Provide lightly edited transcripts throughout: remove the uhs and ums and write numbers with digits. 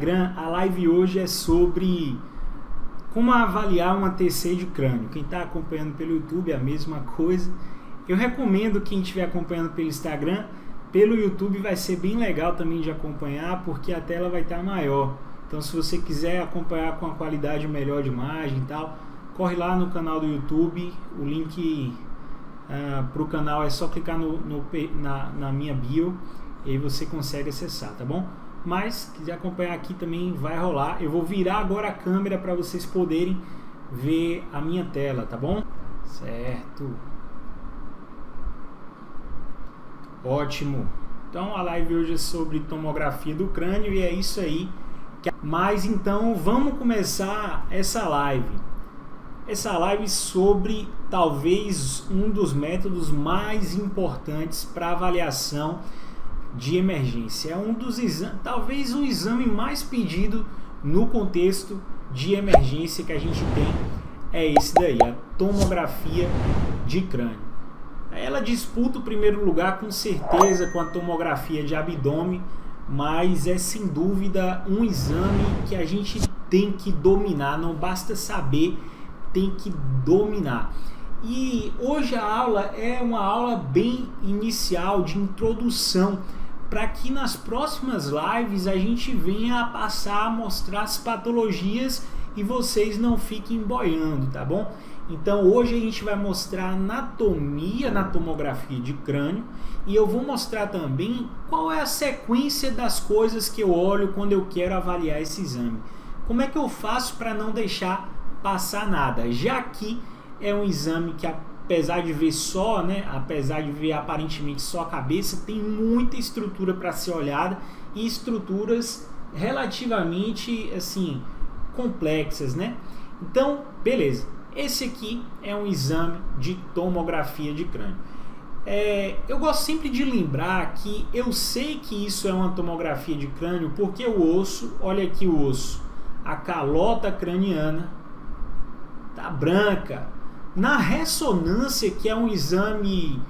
A live hoje é sobre como avaliar uma TC de crânio. Quem está acompanhando pelo YouTube é a mesma coisa. Eu recomendo quem estiver acompanhando pelo Instagram, pelo YouTube vai ser bem legal também de acompanhar, porque a tela vai estar maior. Então se você quiser acompanhar com a qualidade melhor de imagem e tal, corre lá no canal do YouTube, o link para o canal é só clicar na minha bio e aí você consegue acessar, tá bom? Mas se quiser acompanhar aqui também vai rolar. Eu vou virar agora a câmera para vocês poderem ver a minha tela, tá bom? Certo. Ótimo. Então a live hoje é sobre tomografia do crânio e é isso aí. Mas então vamos começar essa live. Essa live sobre talvez um dos métodos mais importantes para avaliação de emergência. É um dos exames, talvez o exame mais pedido no contexto de emergência que a gente tem é esse daí, a tomografia de crânio. Ela disputa o primeiro lugar com certeza com a tomografia de abdômen, mas é sem dúvida um exame que a gente tem que dominar, não basta saber, tem que dominar. E hoje a aula é uma aula bem inicial de introdução, para que nas próximas lives a gente venha a passar a mostrar as patologias e vocês não fiquem boiando, tá bom? Então hoje a gente vai mostrar anatomia na tomografia de crânio e eu vou mostrar também qual é a sequência das coisas que eu olho quando eu quero avaliar esse exame. Como é que eu faço para não deixar passar nada, já que é um exame que apesar de ver só, apesar de ver aparentemente só a cabeça, tem muita estrutura para ser olhada e estruturas relativamente assim complexas, né? Então, beleza. Esse aqui é um exame de tomografia de crânio. Eu gosto sempre de lembrar que eu sei que isso é uma tomografia de crânio porque o osso, olha aqui o osso, a calota craniana tá branca. Na ressonância, que é um exame,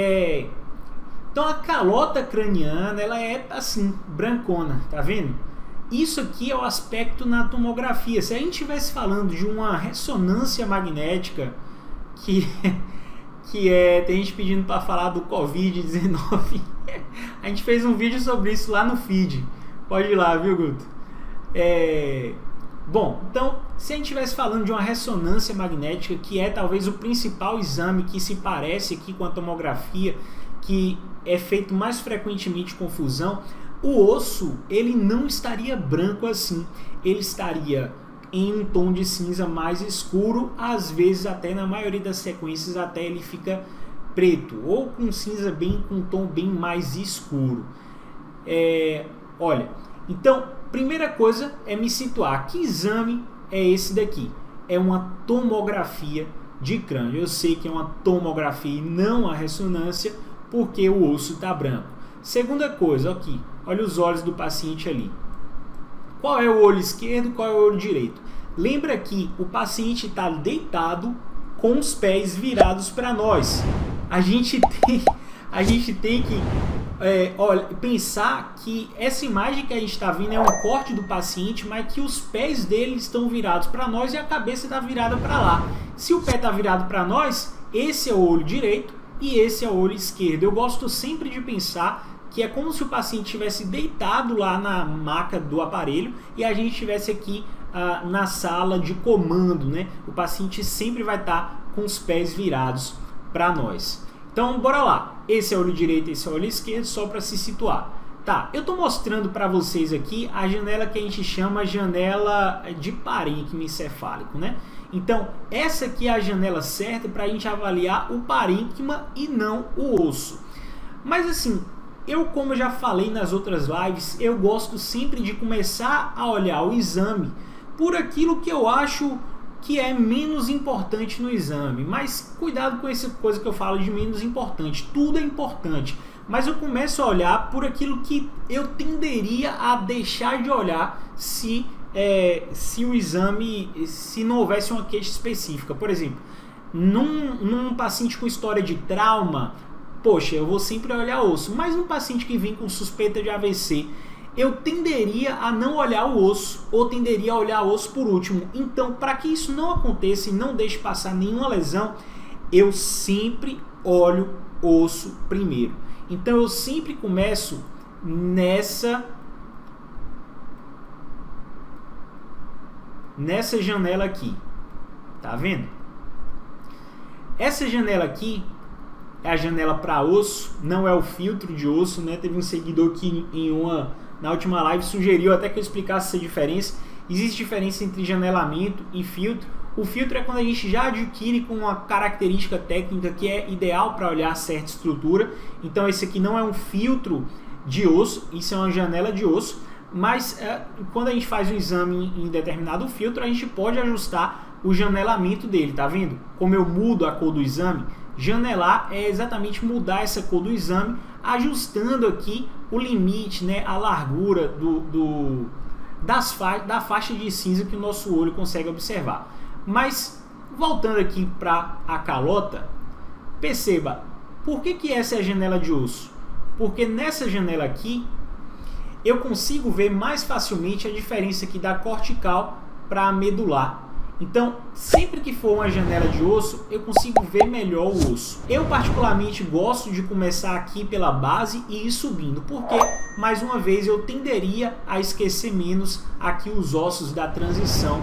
então a calota craniana ela é assim, brancona, tá vendo? Isso aqui é o aspecto na tomografia. Se a gente estivesse falando de uma ressonância magnética, tem gente pedindo para falar do Covid-19, a gente fez um vídeo sobre isso lá no feed, pode ir lá, viu, Guto? Bom, então, se a gente estivesse falando de uma ressonância magnética, que é talvez o principal exame que se parece aqui com a tomografia, que é feito mais frequentemente com fusão, o osso ele não estaria branco assim, ele estaria em um tom de cinza mais escuro, às vezes até na maioria das sequências até ele fica preto, ou com cinza com um tom bem mais escuro. Olha, então, primeira coisa é me situar. Que exame é esse daqui? É uma tomografia de crânio. Eu sei que é uma tomografia e não a ressonância, porque o osso está branco. Segunda coisa, aqui, olha os olhos do paciente ali. Qual é o olho esquerdo, qual é o olho direito? Lembra que o paciente está deitado com os pés virados para nós. A gente tem que pensar que essa imagem que a gente está vendo é um corte do paciente, mas que os pés dele estão virados para nós e a cabeça está virada para lá. Se o pé está virado para nós, esse é o olho direito e esse é o olho esquerdo. Eu gosto sempre de pensar que é como se o paciente estivesse deitado lá na maca do aparelho e a gente estivesse aqui na sala de comando, né? O paciente sempre vai estar com os pés virados para nós. Então, bora lá. Esse é o olho direito, esse é o olho esquerdo, só para se situar. Tá, eu estou mostrando para vocês aqui a janela que a gente chama janela de parênquima encefálico, né? Então, essa aqui é a janela certa para a gente avaliar o parênquima e não o osso. Mas assim, como eu já falei nas outras lives, eu gosto sempre de começar a olhar o exame por aquilo que eu acho que é menos importante no exame, mas cuidado com essa coisa que eu falo de menos importante, tudo é importante, mas eu começo a olhar por aquilo que eu tenderia a deixar de olhar se o exame, se não houvesse uma queixa específica. Por exemplo, num paciente com história de trauma, poxa, eu vou sempre olhar osso, mas um paciente que vem com suspeita de AVC, eu tenderia a não olhar o osso, ou tenderia a olhar o osso por último. Então, para que isso não aconteça e não deixe passar nenhuma lesão, eu sempre olho o osso primeiro. Então, eu sempre começo nessa janela aqui. Tá vendo? Essa janela aqui é a janela para osso, não é o filtro de osso, né? Teve um seguidor que na última live sugeriu até que eu explicasse essa diferença. Existe diferença entre janelamento e filtro. O filtro é quando a gente já adquire com uma característica técnica que é ideal para olhar certa estrutura. Então esse aqui não é um filtro de osso, isso é uma janela de osso. Mas quando a gente faz um exame em determinado filtro, a gente pode ajustar o janelamento dele, tá vendo? Como eu mudo a cor do exame, janelar é exatamente mudar essa cor do exame, ajustando aqui o limite, né, a largura da faixa de cinza que o nosso olho consegue observar. Mas, voltando aqui para a calota, perceba, por que essa é a janela de osso? Porque nessa janela aqui, eu consigo ver mais facilmente a diferença aqui da cortical para a medular. Então, sempre que for uma janela de osso, eu consigo ver melhor o osso. Eu particularmente gosto de começar aqui pela base e ir subindo, porque, mais uma vez, eu tenderia a esquecer menos aqui os ossos da transição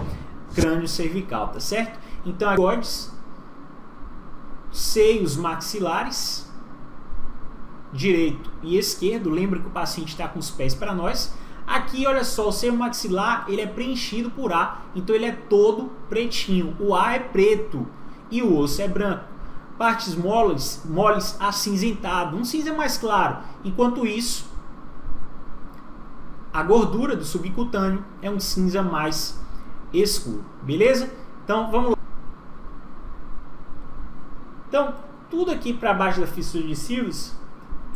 crânio-cervical, tá certo? Então, agora, seios maxilares, direito e esquerdo. Lembra que o paciente está com os pés para nós. Aqui, olha só, o seio maxilar ele é preenchido por ar, então ele é todo pretinho. O ar é preto e o osso é branco. Partes moles acinzentado, um cinza mais claro. Enquanto isso, a gordura do subcutâneo é um cinza mais escuro, beleza? Então, vamos lá. Então, tudo aqui para baixo da fissura de cílios,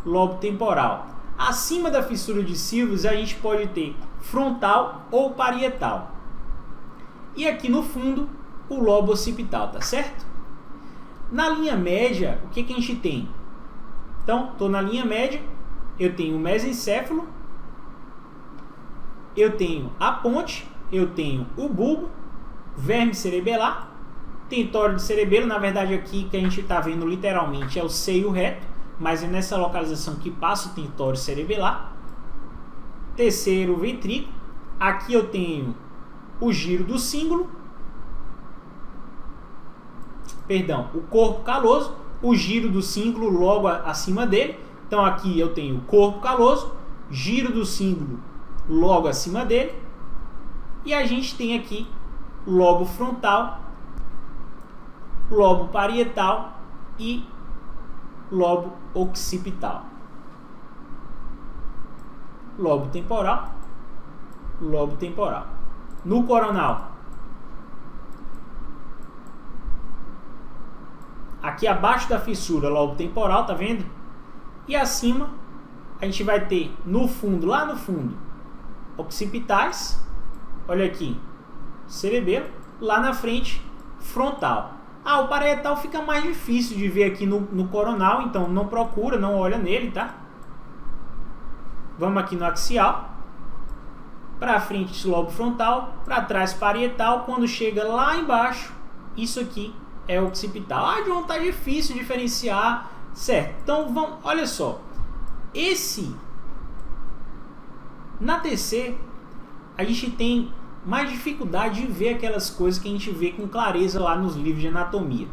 lobo temporal. Acima da fissura de cílios, a gente pode ter frontal ou parietal. E aqui no fundo, o lobo occipital, tá certo? Na linha média, o que a gente tem? Então, estou na linha média, eu tenho o mesencéfalo, eu tenho a ponte, eu tenho o bulbo, verme cerebelar, tentório de cerebelo. Na verdade, aqui que a gente está vendo literalmente é o seio reto, mas é nessa localização que passa o tentório cerebelar. Terceiro ventrículo. Aqui eu tenho o giro do cíngulo, o corpo caloso, o giro do cíngulo logo acima dele. Então aqui eu tenho o corpo caloso, giro do cíngulo logo acima dele, e a gente tem aqui lobo frontal, lobo parietal e lobo occipital. Lobo temporal, lobo temporal. No coronal, aqui abaixo da fissura, lobo temporal, tá vendo? E acima, a gente vai ter no fundo, lá no fundo, occipitais. Olha aqui, cerebelo. Lá na frente, frontal. O parietal fica mais difícil de ver aqui no coronal, então não procura, não olha nele, tá? Vamos aqui no axial. Para frente, lobo frontal. Para trás, parietal. Quando chega lá embaixo, isso aqui é occipital. João, tá difícil diferenciar. Certo, então vamos, olha só. Na TC, a gente tem mais dificuldade de ver aquelas coisas que a gente vê com clareza lá nos livros de anatomia.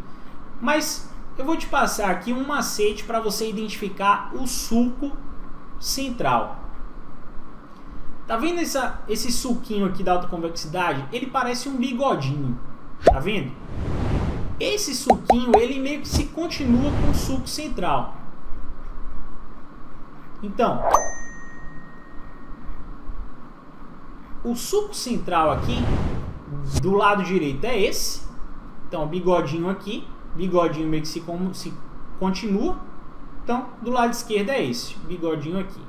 Mas eu vou te passar aqui um macete para você identificar o sulco central. Tá vendo esse sulquinho aqui da alta convexidade? Ele parece um bigodinho. Tá vendo? Esse sulquinho, ele meio que se continua com o sulco central. Então, o sulco central aqui, do lado direito é esse. Então, bigodinho aqui. Bigodinho meio que se continua. Então, do lado esquerdo é esse. Bigodinho aqui.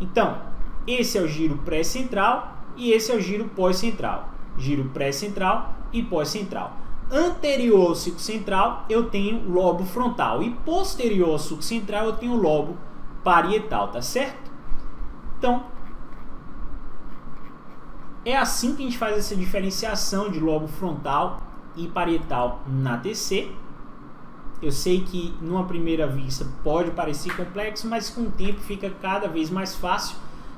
Então, esse é o giro pré-central e esse é o giro pós-central. Giro pré-central e pós-central. Anterior ao sulco central, eu tenho lobo frontal. E posterior ao sulco central, eu tenho lobo parietal, tá certo? Então, É assim que a gente faz essa diferenciação de lobo frontal e parietal na TC. Eu sei que numa primeira vista pode parecer complexo, mas com o tempo fica cada vez mais fácil.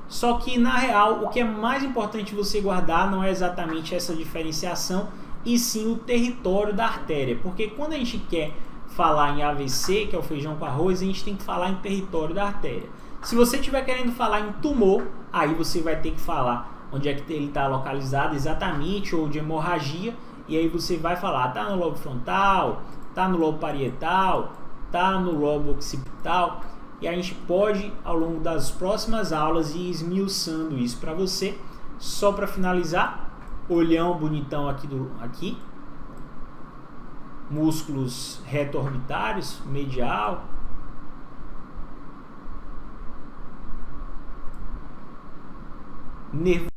Só que na real o que é mais importante você guardar não é exatamente essa diferenciação, e sim o território da artéria. Porque quando a gente quer falar em AVC, que é o feijão com arroz, a gente tem que falar em território da artéria. Se você estiver querendo falar em tumor, aí você vai ter que falar onde é que ele está localizado exatamente, ou de hemorragia, e aí você vai falar, tá no lobo frontal, tá no lobo parietal, tá no lobo occipital, e a gente pode, ao longo das próximas aulas, ir esmiuçando isso para você. Só para finalizar, olhão bonitão aqui, músculos reto-orbitários, medial, nervo